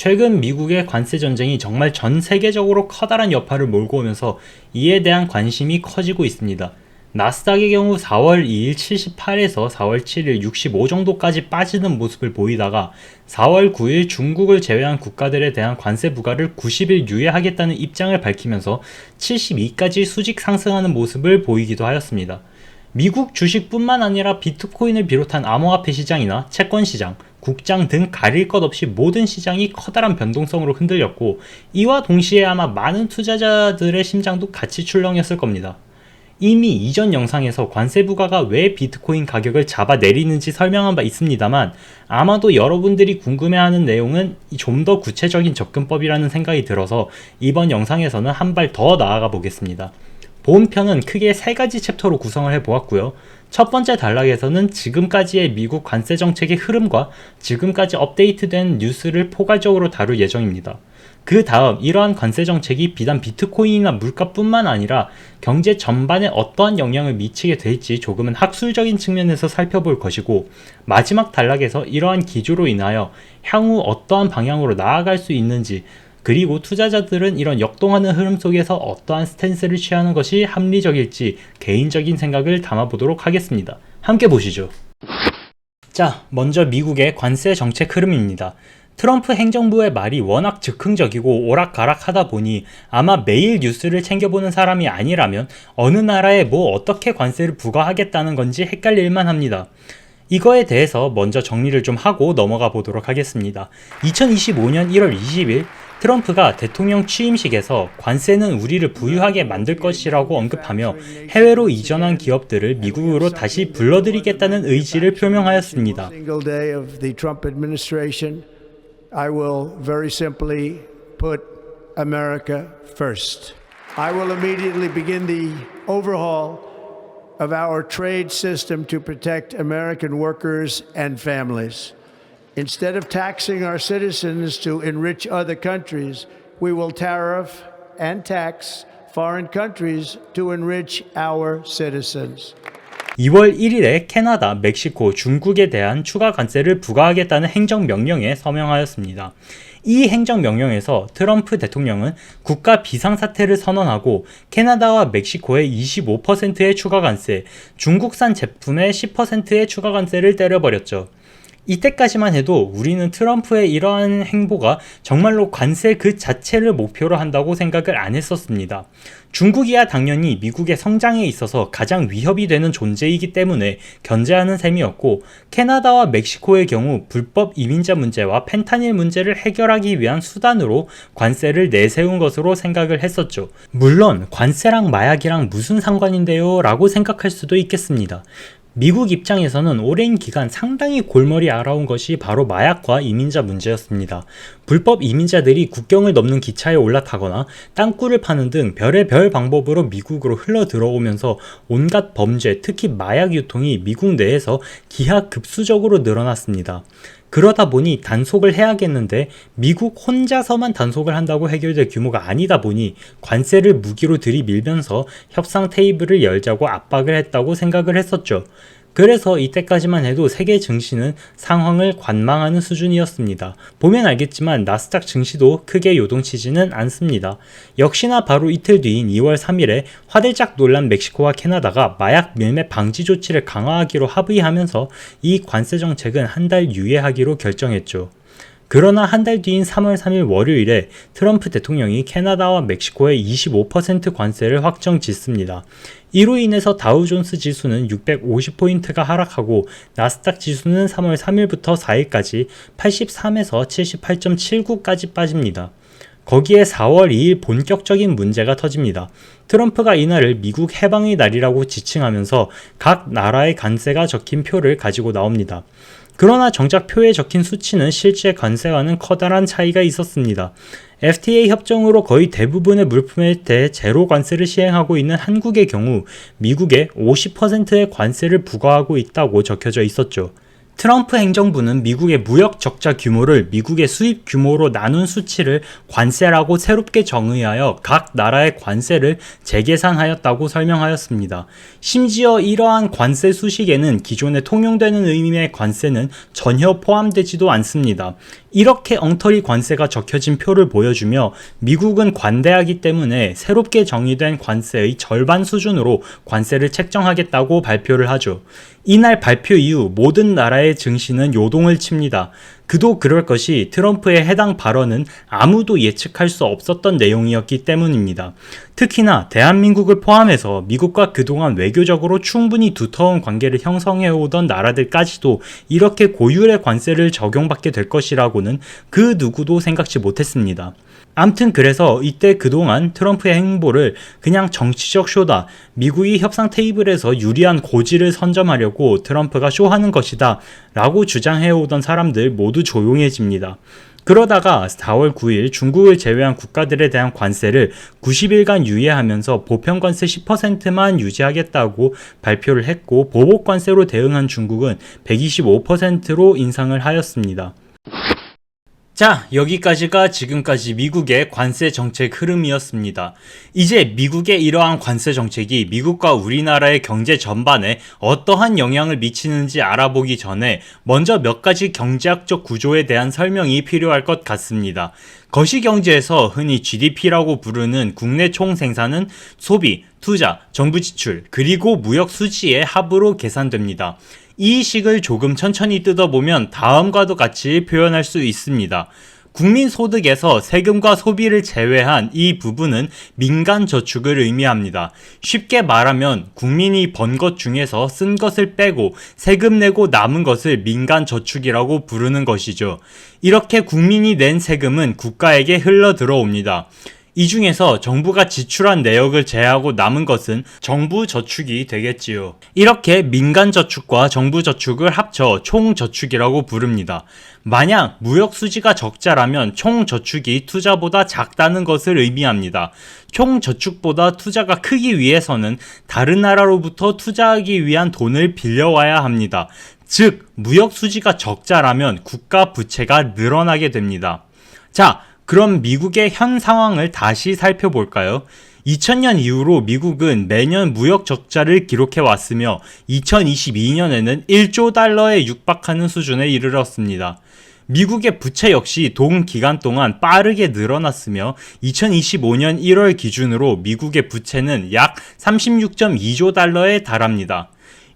최근 미국의 관세 전쟁이 정말 전 세계적으로 커다란 여파를 몰고 오면서 이에 대한 관심이 커지고 있습니다. 나스닥의 경우 4월 2일 78에서 4월 7일 65 정도까지 빠지는 모습을 보이다가 4월 9일 중국을 제외한 국가들에 대한 관세 부과를 90일 유예하겠다는 입장을 밝히면서 72까지 수직 상승하는 모습을 보이기도 하였습니다. 미국 주식뿐만 아니라 비트코인을 비롯한 암호화폐 시장이나 채권 시장, 국장 등 가릴 것 없이 모든 시장이 커다란 변동성으로 흔들렸고, 이와 동시에 아마 많은 투자자들의 심장도 같이 출렁였을 겁니다. 이미 이전 영상에서 관세 부과가 왜 비트코인 가격을 잡아내리는지 설명한 바 있습니다만, 아마도 여러분들이 궁금해하는 내용은 좀 더 구체적인 접근법이라는 생각이 들어서 이번 영상에서는 한 발 더 나아가 보겠습니다. 본편은 크게 3가지 챕터로 구성을 해보았고요. 첫 번째 단락에서는 지금까지의 미국 관세 정책의 흐름과 지금까지 업데이트된 뉴스를 포괄적으로 다룰 예정입니다. 그 다음 이러한 관세 정책이 비단 비트코인이나 물가뿐만 아니라 경제 전반에 어떠한 영향을 미치게 될지 조금은 학술적인 측면에서 살펴볼 것이고, 마지막 단락에서 이러한 기조로 인하여 향후 어떠한 방향으로 나아갈 수 있는지, 그리고 투자자들은 이런 역동하는 흐름 속에서 어떠한 스탠스를 취하는 것이 합리적일지 개인적인 생각을 담아보도록 하겠습니다. 함께 보시죠. 자, 먼저 미국의 관세 정책 흐름입니다. 트럼프 행정부의 말이 워낙 즉흥적이고 오락가락하다 보니 아마 매일 뉴스를 챙겨보는 사람이 아니라면 어느 나라에 뭐 어떻게 관세를 부과하겠다는 건지 헷갈릴만 합니다. 이거에 대해서 먼저 정리를 좀 하고 넘어가 보도록 하겠습니다. 2025년 1월 20일 트럼프가 대통령 취임식에서 관세는 우리를 부유하게 만들 것이라고 언급하며 해외로 이전한 기업들을 미국으로 다시 불러들이겠다는 의지를 표명하였습니다. I will very simply put America first. I will immediately begin the overhaul of our trade system to protect American workers and families. Instead of taxing our citizens to enrich other countries, we will tariff and tax foreign countries to enrich our citizens. 2월 1일에 캐나다, 멕시코, 중국에 대한 추가 관세를 부과하겠다는 행정명령에 서명하였습니다. 이 행정명령에서 트럼프 대통령은 국가 비상사태를 선언하고 캐나다와 멕시코에 25%의 추가 관세, 중국산 제품에 10%의 추가 관세를 때려버렸죠. 이때까지만 해도 우리는 트럼프의 이러한 행보가 정말로 관세 그 자체를 목표로 한다고 생각을 안 했었습니다. 중국이야 당연히 미국의 성장에 있어서 가장 위협이 되는 존재이기 때문에 견제하는 셈이었고, 캐나다와 멕시코의 경우 불법 이민자 문제와 펜타닐 문제를 해결하기 위한 수단으로 관세를 내세운 것으로 생각을 했었죠. 물론 관세랑 마약이랑 무슨 상관인데요? 라고 생각할 수도 있겠습니다. 미국 입장에서는 오랜 기간 상당히 골머리 앓아온 것이 바로 마약과 이민자 문제였습니다. 불법 이민자들이 국경을 넘는 기차에 올라타거나 땅굴을 파는 등 별의별 방법으로 미국으로 흘러 들어오면서 온갖 범죄, 특히 마약 유통이 미국 내에서 기하급수적으로 늘어났습니다. 그러다 보니 단속을 해야겠는데 미국 혼자서만 단속을 한다고 해결될 규모가 아니다 보니 관세를 무기로 들이밀면서 협상 테이블을 열자고 압박을 했다고 생각을 했었죠. 그래서 이때까지만 해도 세계 증시는 상황을 관망하는 수준이었습니다. 보면 알겠지만 나스닥 증시도 크게 요동치지는 않습니다. 역시나 바로 이틀 뒤인 2월 3일에 화들짝 놀란 멕시코와 캐나다가 마약 밀매 방지 조치를 강화하기로 합의하면서 이 관세 정책은 한 달 유예하기로 결정했죠. 그러나 한 달 뒤인 3월 3일 월요일에 트럼프 대통령이 캐나다와 멕시코에 25% 관세를 확정 짓습니다. 이로 인해서 다우존스 지수는 650포인트가 하락하고 나스닥 지수는 3월 3일부터 4일까지 83에서 78.79까지 빠집니다. 거기에 4월 2일 본격적인 문제가 터집니다. 트럼프가 이날을 미국 해방의 날이라고 지칭하면서 각 나라의 관세가 적힌 표를 가지고 나옵니다. 그러나 정작 표에 적힌 수치는 실제 관세와는 커다란 차이가 있었습니다. FTA 협정으로 거의 대부분의 물품에 대해 제로 관세를 시행하고 있는 한국의 경우 미국에 50%의 관세를 부과하고 있다고 적혀져 있었죠. 트럼프 행정부는 미국의 무역 적자 규모를 미국의 수입 규모로 나눈 수치를 관세라고 새롭게 정의하여 각 나라의 관세를 재계산하였다고 설명하였습니다. 심지어 이러한 관세 수식에는 기존에 통용되는 의미의 관세는 전혀 포함되지도 않습니다. 이렇게 엉터리 관세가 적혀진 표를 보여주며 미국은 관대하기 때문에 새롭게 정의된 관세의 절반 수준으로 관세를 책정하겠다고 발표를 하죠. 이날 발표 이후 모든 나라의 증시는 요동을 칩니다. 그도 그럴 것이 트럼프의 해당 발언은 아무도 예측할 수 없었던 내용이었기 때문입니다. 특히나 대한민국을 포함해서 미국과 그동안 외교적으로 충분히 두터운 관계를 형성해오던 나라들까지도 이렇게 고율의 관세를 적용받게 될 것이라고는 그 누구도 생각지 못했습니다. 암튼 그래서 이때 그동안 트럼프의 행보를 그냥 정치적 쇼다, 미국이 협상 테이블에서 유리한 고지를 선점하려고 트럼프가 쇼하는 것이다 라고 주장해오던 사람들 모두 조용해집니다. 그러다가 4월 9일 중국을 제외한 국가들에 대한 관세를 90일간 유예하면서 보편관세 10%만 유지하겠다고 발표를 했고, 보복관세로 대응한 중국은 125%로 인상을 하였습니다. 자, 여기까지가 지금까지 미국의 관세 정책 흐름이었습니다. 이제 미국의 이러한 관세 정책이 미국과 우리나라의 경제 전반에 어떠한 영향을 미치는지 알아보기 전에 먼저 몇 가지 경제학적 구조에 대한 설명이 필요할 것 같습니다. 거시경제에서 흔히 GDP라고 부르는 국내 총생산은 소비, 투자, 정부 지출, 그리고 무역 수지의 합으로 계산됩니다. 이 식을 조금 천천히 뜯어보면 다음과도 같이 표현할 수 있습니다. 국민소득에서 세금과 소비를 제외한 이 부분은 민간 저축을 의미합니다. 쉽게 말하면 국민이 번 것 중에서 쓴 것을 빼고 세금 내고 남은 것을 민간 저축이라고 부르는 것이죠. 이렇게 국민이 낸 세금은 국가에게 흘러 들어옵니다. 이 중에서 정부가 지출한 내역을 제외하고 남은 것은 정부 저축이 되겠지요. 이렇게 민간 저축과 정부 저축을 합쳐 총 저축이라고 부릅니다. 만약 무역 수지가 적자라면 총 저축이 투자보다 작다는 것을 의미합니다. 총 저축보다 투자가 크기 위해서는 다른 나라로부터 투자하기 위한 돈을 빌려와야 합니다. 즉, 무역 수지가 적자라면 국가 부채가 늘어나게 됩니다. 자, 그럼 미국의 현 상황을 다시 살펴볼까요? 2000년 이후로 미국은 매년 무역 적자를 기록해 왔으며 2022년에는 1조 달러에 육박하는 수준에 이르렀습니다. 미국의 부채 역시 동 기간 동안 빠르게 늘어났으며 2025년 1월 기준으로 미국의 부채는 약 36.2조 달러에 달합니다.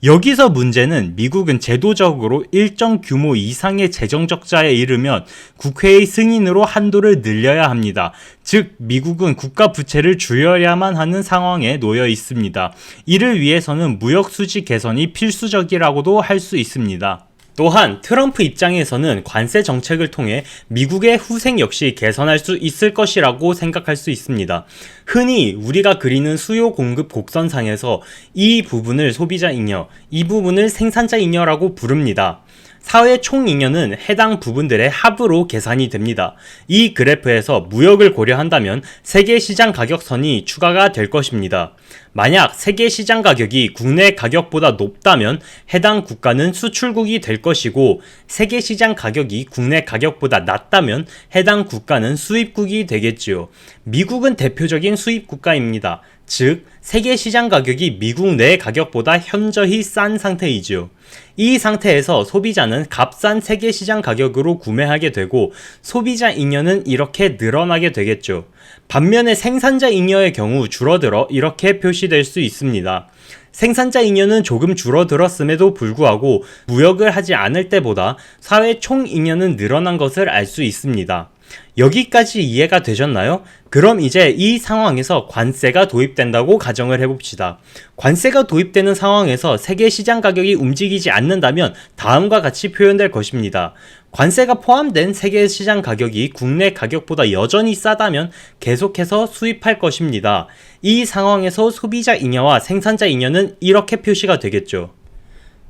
여기서 문제는 미국은 제도적으로 일정 규모 이상의 재정 적자에 이르면 국회의 승인으로 한도를 늘려야 합니다. 즉, 미국은 국가 부채를 줄여야만 하는 상황에 놓여 있습니다. 이를 위해서는 무역 수지 개선이 필수적이라고도 할 수 있습니다. 또한 트럼프 입장에서는 관세 정책을 통해 미국의 후생 역시 개선할 수 있을 것이라고 생각할 수 있습니다. 흔히 우리가 그리는 수요 공급 곡선상에서 이 부분을 소비자 잉여, 이 부분을 생산자 잉여라고 부릅니다. 사회 총잉여는 해당 부분들의 합으로 계산이 됩니다. 이 그래프에서 무역을 고려한다면 세계 시장 가격선이 추가가 될 것입니다. 만약 세계 시장 가격이 국내 가격보다 높다면 해당 국가는 수출국이 될 것이고, 세계 시장 가격이 국내 가격보다 낮다면 해당 국가는 수입국이 되겠지요. 미국은 대표적인 수입 국가입니다. 즉, 세계 시장 가격이 미국 내 가격보다 현저히 싼 상태이지요. 이 상태에서 소비자는 값싼 세계 시장 가격으로 구매하게 되고 소비자 잉여는 이렇게 늘어나게 되겠죠. 반면에 생산자 잉여의 경우 줄어들어 이렇게 표시될 수 있습니다. 생산자 잉여는 조금 줄어들었음에도 불구하고 무역을 하지 않을 때보다 사회 총 잉여는 늘어난 것을 알 수 있습니다. 여기까지 이해가 되셨나요? 그럼 이제 이 상황에서 관세가 도입된다고 가정을 해봅시다. 관세가 도입되는 상황에서 세계 시장 가격이 움직이지 않는다면 다음과 같이 표현될 것입니다. 관세가 포함된 세계 시장 가격이 국내 가격보다 여전히 싸다면 계속해서 수입할 것입니다. 이 상황에서 소비자 잉여와 생산자 잉여는 이렇게 표시가 되겠죠.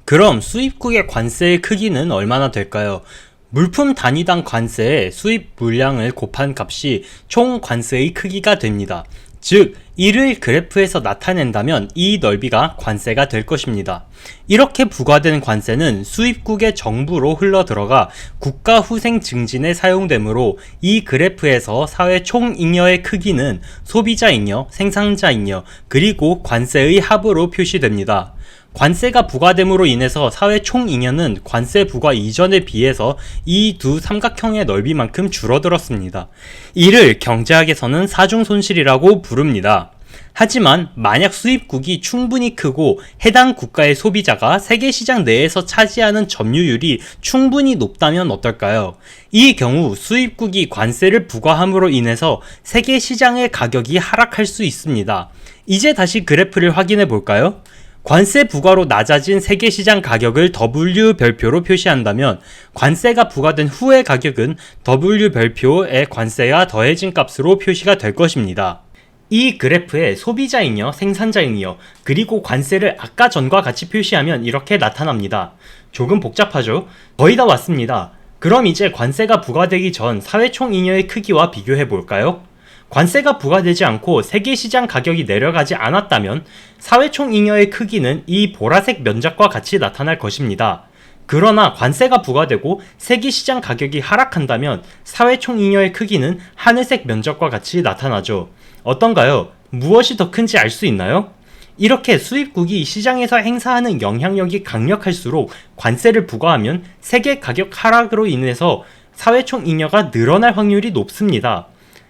그럼 수입국의 관세의 크기는 얼마나 될까요? 물품 단위당 관세에 수입 물량을 곱한 값이 총 관세의 크기가 됩니다. 즉, 이를 그래프에서 나타낸다면 이 넓이가 관세가 될 것입니다. 이렇게 부과된 관세는 수입국의 정부로 흘러들어가 국가 후생 증진에 사용되므로 이 그래프에서 사회 총잉여의 크기는 소비자 잉여, 생산자 잉여, 그리고 관세의 합으로 표시됩니다. 관세가 부과됨으로 인해서 사회 총잉여는 관세 부과 이전에 비해서 이 두 삼각형의 넓이만큼 줄어들었습니다. 이를 경제학에서는 사중손실이라고 부릅니다. 하지만 만약 수입국이 충분히 크고 해당 국가의 소비자가 세계 시장 내에서 차지하는 점유율이 충분히 높다면 어떨까요? 이 경우 수입국이 관세를 부과함으로 인해서 세계 시장의 가격이 하락할 수 있습니다. 이제 다시 그래프를 확인해 볼까요? 관세 부과로 낮아진 세계 시장 가격을 W 별표로 표시한다면 관세가 부과된 후의 가격은 W 별표의 관세가 더해진 값으로 표시가 될 것입니다. 이 그래프에 소비자잉여, 생산자잉여, 그리고 관세를 아까 전과 같이 표시하면 이렇게 나타납니다. 조금 복잡하죠? 거의 다 왔습니다. 그럼 이제 관세가 부과되기 전 사회총잉여의 크기와 비교해 볼까요? 관세가 부과되지 않고 세계시장 가격이 내려가지 않았다면 사회총잉여의 크기는 이 보라색 면적과 같이 나타날 것입니다. 그러나 관세가 부과되고 세계시장 가격이 하락한다면 사회총잉여의 크기는 하늘색 면적과 같이 나타나죠. 어떤가요? 무엇이 더 큰지 알 수 있나요? 이렇게 수입국이 시장에서 행사하는 영향력이 강력할수록 관세를 부과하면 세계 가격 하락으로 인해서 사회총잉여가 늘어날 확률이 높습니다.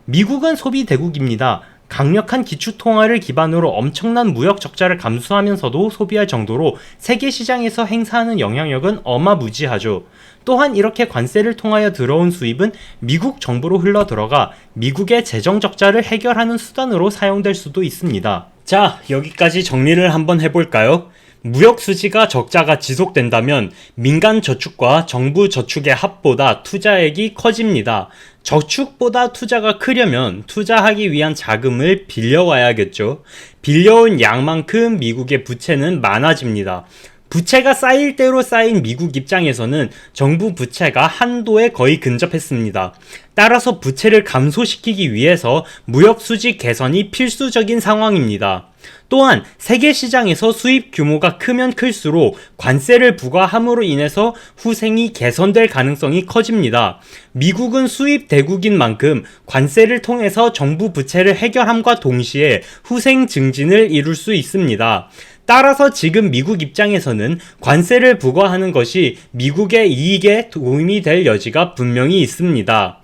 미국은 소비 대국입니다. 강력한 기축통화를 기반으로 엄청난 무역 적자를 감수하면서도 소비할 정도로 세계 시장에서 행사하는 영향력은 어마무지하죠. 또한 이렇게 관세를 통하여 들어온 수입은 미국 정부로 흘러 들어가 미국의 재정 적자를 해결하는 수단으로 사용될 수도 있습니다. 자, 여기까지 정리를 한번 해볼까요? 무역 수지가 적자가 지속된다면 민간 저축과 정부 저축의 합보다 투자액이 커집니다. 저축보다 투자가 크려면 투자하기 위한 자금을 빌려와야겠죠. 빌려온 양만큼 미국의 부채는 많아집니다. 부채가 쌓일 대로 쌓인 미국 입장에서는 정부 부채가 한도에 거의 근접했습니다. 따라서 부채를 감소시키기 위해서 무역 수지 개선이 필수적인 상황입니다. 또한 세계 시장에서 수입 규모가 크면 클수록 관세를 부과함으로 인해서 후생이 개선될 가능성이 커집니다. 미국은 수입 대국인 만큼 관세를 통해서 정부 부채를 해결함과 동시에 후생 증진을 이룰 수 있습니다. 따라서 지금 미국 입장에서는 관세를 부과하는 것이 미국의 이익에 도움이 될 여지가 분명히 있습니다.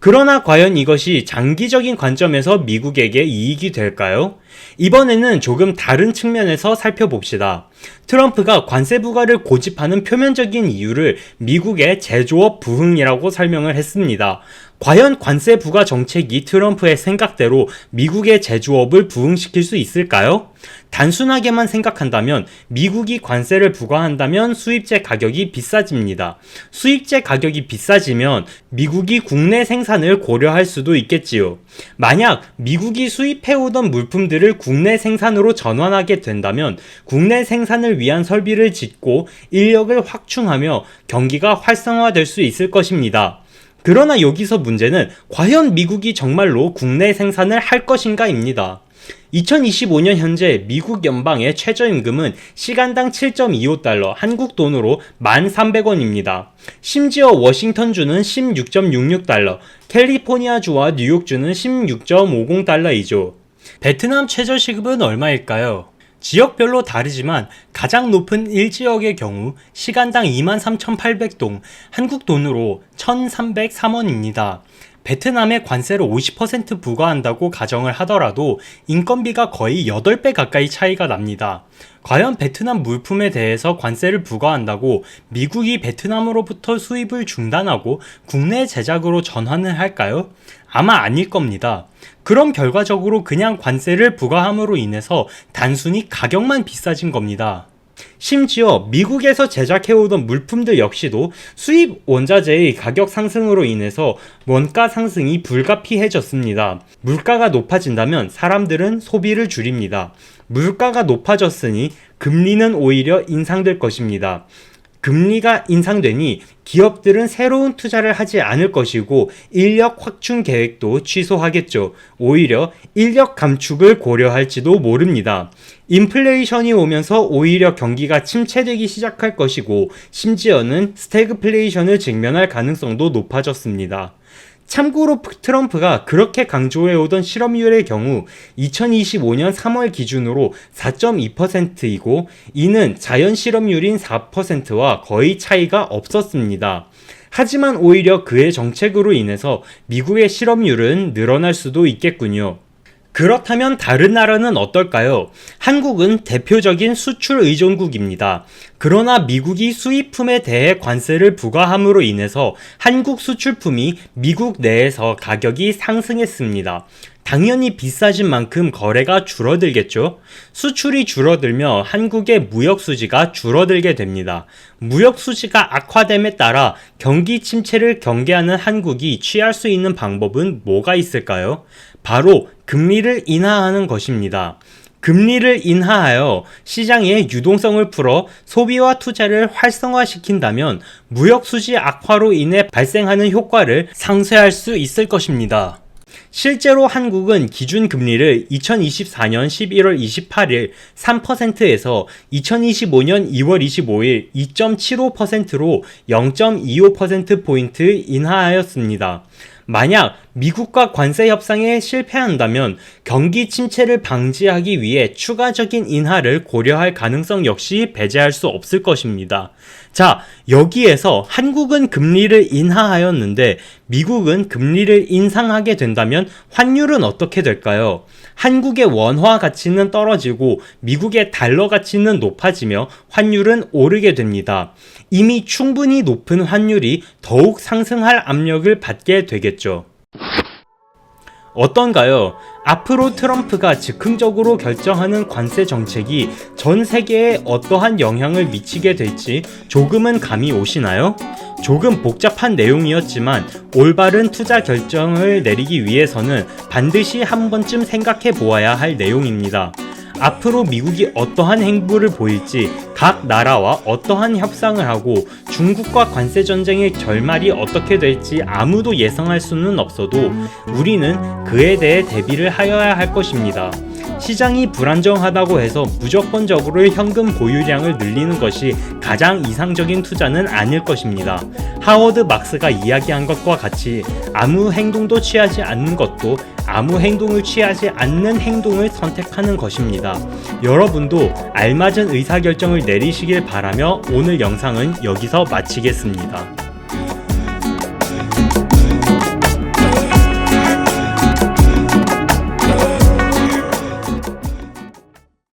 그러나 과연 이것이 장기적인 관점에서 미국에게 이익이 될까요? 이번에는 조금 다른 측면에서 살펴봅시다. 트럼프가 관세 부과를 고집하는 표면적인 이유를 미국의 제조업 부흥이라고 설명을 했습니다. 과연 관세 부과 정책이 트럼프의 생각대로 미국의 제조업을 부흥시킬 수 있을까요? 단순하게만 생각한다면 미국이 관세를 부과한다면 수입제 가격이 비싸집니다. 수입제 가격이 비싸지면 미국이 국내 생산을 고려할 수도 있겠지요. 만약 미국이 수입해오던 물품들을 국내 생산으로 전환하게 된다면 국내 생산을 위한 설비를 짓고 인력을 확충하며 경기가 활성화될 수 있을 것입니다. 그러나 여기서 문제는 과연 미국이 정말로 국내 생산을 할 것인가입니다. 2025년 현재 미국 연방의 최저임금은 시간당 7.25달러, 한국 돈으로 1,300원입니다. 심지어 워싱턴주는 16.66달러, 캘리포니아주와 뉴욕주는 16.50달러이죠. 베트남 최저시급은 얼마일까요? 지역별로 다르지만 가장 높은 1지역의 경우 시간당 23,800동, 한국 돈으로 1,303원입니다. 베트남에 관세를 50% 부과한다고 가정을 하더라도 인건비가 거의 8배 가까이 차이가 납니다. 과연 베트남 물품에 대해서 관세를 부과한다고 미국이 베트남으로부터 수입을 중단하고 국내 제작으로 전환을 할까요? 아마 아닐 겁니다. 그럼 결과적으로 그냥 관세를 부과함으로 인해서 단순히 가격만 비싸진 겁니다. 심지어 미국에서 제작해오던 물품들 역시도 수입 원자재의 가격 상승으로 인해서 원가 상승이 불가피해졌습니다. 물가가 높아진다면 사람들은 소비를 줄입니다. 물가가 높아졌으니 금리는 오히려 인상될 것입니다. 금리가 인상되니 기업들은 새로운 투자를 하지 않을 것이고 인력 확충 계획도 취소하겠죠. 오히려 인력 감축을 고려할지도 모릅니다. 인플레이션이 오면서 오히려 경기가 침체되기 시작할 것이고 심지어는 스태그플레이션을 직면할 가능성도 높아졌습니다. 참고로 트럼프가 그렇게 강조해오던 실업률의 경우 2025년 3월 기준으로 4.2%이고 이는 자연 실업률인 4%와 거의 차이가 없었습니다. 하지만 오히려 그의 정책으로 인해서 미국의 실업률은 늘어날 수도 있겠군요. 그렇다면 다른 나라는 어떨까요? 한국은 대표적인 수출 의존국입니다. 그러나 미국이 수입품에 대해 관세를 부과함으로 인해서 한국 수출품이 미국 내에서 가격이 상승했습니다. 당연히 비싸진 만큼 거래가 줄어들겠죠? 수출이 줄어들며 한국의 무역 수지가 줄어들게 됩니다. 무역 수지가 악화됨에 따라 경기 침체를 경계하는 한국이 취할 수 있는 방법은 뭐가 있을까요? 바로 금리를 인하하는 것입니다. 금리를 인하하여 시장의 유동성을 풀어 소비와 투자를 활성화시킨다면 무역 수지 악화로 인해 발생하는 효과를 상쇄할 수 있을 것입니다. 실제로 한국은 기준금리를 2024년 11월 28일 3%에서 2025년 2월 25일 2.75%로 0.25%포인트 인하하였습니다. 만약 미국과 관세 협상에 실패한다면 경기 침체를 방지하기 위해 추가적인 인하를 고려할 가능성 역시 배제할 수 없을 것입니다. 자, 여기에서 한국은 금리를 인하하였는데 미국은 금리를 인상하게 된다면 환율은 어떻게 될까요? 한국의 원화 가치는 떨어지고 미국의 달러 가치는 높아지며 환율은 오르게 됩니다. 이미 충분히 높은 환율이 더욱 상승할 압력을 받게 되겠죠. 어떤가요? 앞으로 트럼프가 즉흥적으로 결정하는 관세 정책이 전 세계에 어떠한 영향을 미치게 될지 조금은 감이 오시나요? 조금 복잡한 내용이었지만 올바른 투자 결정을 내리기 위해서는 반드시 한 번쯤 생각해 보아야 할 내용입니다. 앞으로 미국이 어떠한 행보를 보일지, 각 나라와 어떠한 협상을 하고 중국과 관세 전쟁의 결말이 어떻게 될지 아무도 예상할 수는 없어도 우리는 그에 대해 대비를 하여야 할 것입니다. 시장이 불안정하다고 해서 무조건적으로 현금 보유량을 늘리는 것이 가장 이상적인 투자는 아닐 것입니다. 하워드 막스가 이야기한 것과 같이 아무 행동도 취하지 않는 것도 아무 행동을 취하지 않는 행동을 선택하는 것입니다. 여러분도 알맞은 의사결정을 내리시길 바라며 오늘 영상은 여기서 마치겠습니다.